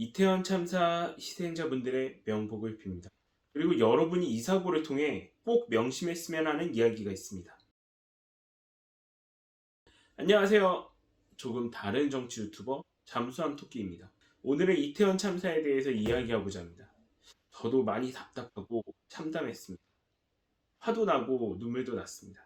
이태원 참사 희생자분들의 명복을 빕니다. 그리고 여러분이 이 사고를 통해 꼭 명심했으면 하는 이야기가 있습니다. 안녕하세요. 조금 다른 정치 유튜버 잠수함 토끼입니다. 오늘은 이태원 참사에 대해서 이야기하고자 합니다. 저도 많이 답답하고 참담했습니다. 화도 나고 눈물도 났습니다.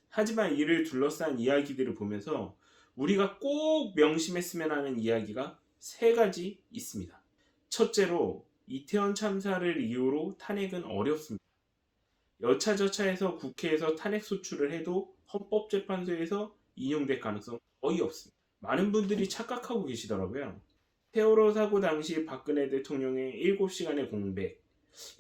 하지만 이를 둘러싼 이야기들을 보면서 우리가 꼭 명심했으면 하는 이야기가 세 가지 있습니다. 첫째로, 이태원 참사를 이유로 탄핵은 어렵습니다. 여차저차해서 국회에서 탄핵 소추를 해도 헌법재판소에서 인용될 가능성 거의 없습니다. 많은 분들이 착각하고 계시더라고요. 세월호 사고 당시 박근혜 대통령의 7시간의 공백,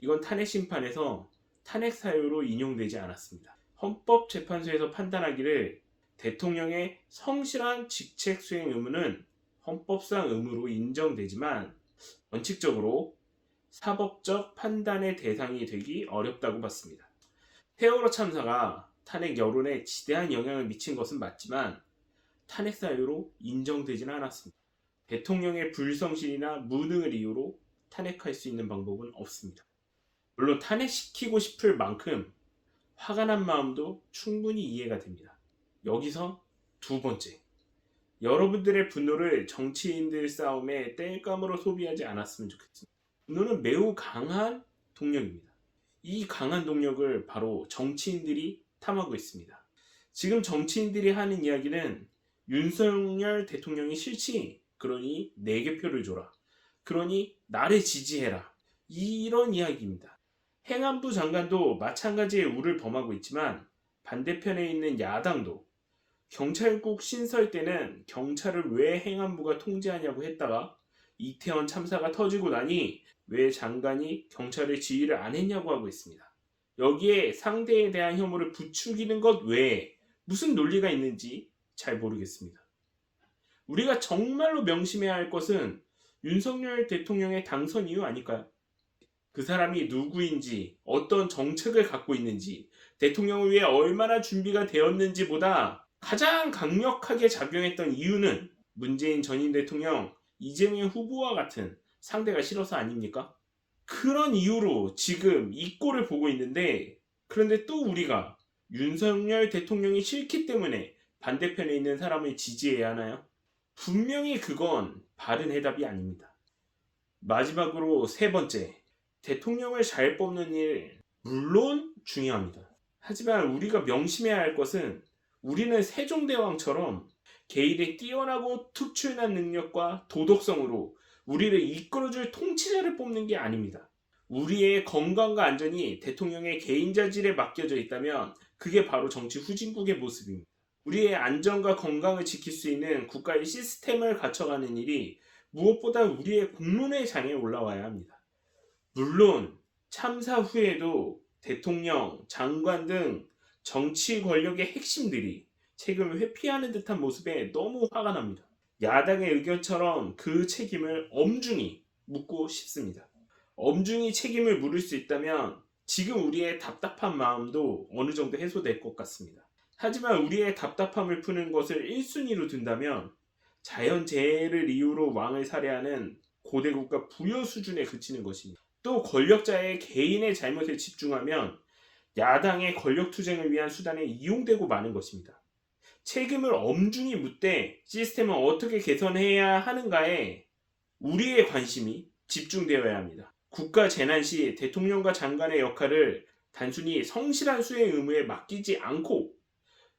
이건 탄핵 심판에서 탄핵 사유로 인용되지 않았습니다. 헌법재판소에서 판단하기를 대통령의 성실한 직책 수행 의무는 헌법상 의무로 인정되지만 원칙적으로 사법적 판단의 대상이 되기 어렵다고 봤습니다. 세월호 참사가 탄핵 여론에 지대한 영향을 미친 것은 맞지만 탄핵 사유로 인정되지는 않았습니다. 대통령의 불성실이나 무능을 이유로 탄핵할 수 있는 방법은 없습니다. 물론 탄핵시키고 싶을 만큼 화가 난 마음도 충분히 이해가 됩니다. 여기서 두 번째, 여러분들의 분노를 정치인들 싸움에 땔감으로 소비하지 않았으면 좋겠습니다. 분노는 매우 강한 동력입니다. 이 강한 동력을 바로 정치인들이 탐하고 있습니다. 지금 정치인들이 하는 이야기는 윤석열 대통령이 싫지, 그러니 내게 표를 줘라, 그러니 나를 지지해라, 이런 이야기입니다. 행안부 장관도 마찬가지의 우를 범하고 있지만 반대편에 있는 야당도 경찰국 신설 때는 경찰을 왜 행안부가 통제하냐고 했다가 이태원 참사가 터지고 나니 왜 장관이 경찰의 지휘를 안 했냐고 하고 있습니다. 여기에 상대에 대한 혐오를 부추기는 것 외에 무슨 논리가 있는지 잘 모르겠습니다. 우리가 정말로 명심해야 할 것은 윤석열 대통령의 당선 이유 아닐까요? 그 사람이 누구인지, 어떤 정책을 갖고 있는지, 대통령을 위해 얼마나 준비가 되었는지보다 가장 강력하게 작용했던 이유는 문재인 전임 대통령, 이재명 후보와 같은 상대가 싫어서 아닙니까? 그런 이유로 지금 이 꼴을 보고 있는데, 그런데 또 우리가 윤석열 대통령이 싫기 때문에 반대편에 있는 사람을 지지해야 하나요? 분명히 그건 바른 해답이 아닙니다. 마지막으로 세 번째, 대통령을 잘 뽑는 일 물론 중요합니다. 하지만 우리가 명심해야 할 것은 우리는 세종대왕처럼 개인의 뛰어나고 특출난 능력과 도덕성으로 우리를 이끌어줄 통치자를 뽑는 게 아닙니다. 우리의 건강과 안전이 대통령의 개인자질에 맡겨져 있다면 그게 바로 정치 후진국의 모습입니다. 우리의 안전과 건강을 지킬 수 있는 국가의 시스템을 갖춰가는 일이 무엇보다 우리의 공론의 장에 올라와야 합니다. 물론 참사 후에도 대통령, 장관 등 정치 권력의 핵심들이 책임을 회피하는 듯한 모습에 너무 화가 납니다. 야당의 의견처럼 그 책임을 엄중히 묻고 싶습니다. 엄중히 책임을 물을 수 있다면 지금 우리의 답답한 마음도 어느 정도 해소될 것 같습니다. 하지만 우리의 답답함을 푸는 것을 1순위로 둔다면 자연재해를 이유로 왕을 살해하는 고대국가 부여 수준에 그치는 것입니다. 또 권력자의 개인의 잘못에 집중하면 야당의 권력투쟁을 위한 수단에 이용되고 마는 것입니다. 책임을 엄중히 묻되 시스템을 어떻게 개선해야 하는가에 우리의 관심이 집중되어야 합니다. 국가 재난 시 대통령과 장관의 역할을 단순히 성실한 수행 의무에 맡기지 않고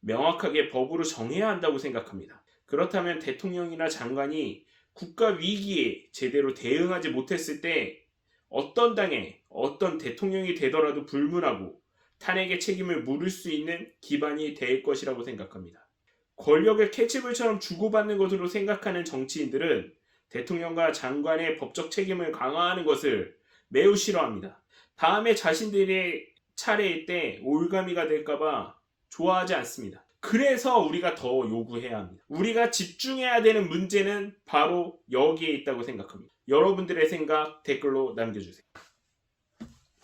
명확하게 법으로 정해야 한다고 생각합니다. 그렇다면 대통령이나 장관이 국가 위기에 제대로 대응하지 못했을 때 어떤 당에 어떤 대통령이 되더라도 불문하고 탄핵의 책임을 물을 수 있는 기반이 될 것이라고 생각합니다. 권력을 캐치볼처럼 주고받는 것으로 생각하는 정치인들은 대통령과 장관의 법적 책임을 강화하는 것을 매우 싫어합니다. 다음에 자신들의 차례일 때 올가미가 될까봐 좋아하지 않습니다. 그래서 우리가 더 요구해야 합니다. 우리가 집중해야 되는 문제는 바로 여기에 있다고 생각합니다. 여러분들의 생각 댓글로 남겨주세요.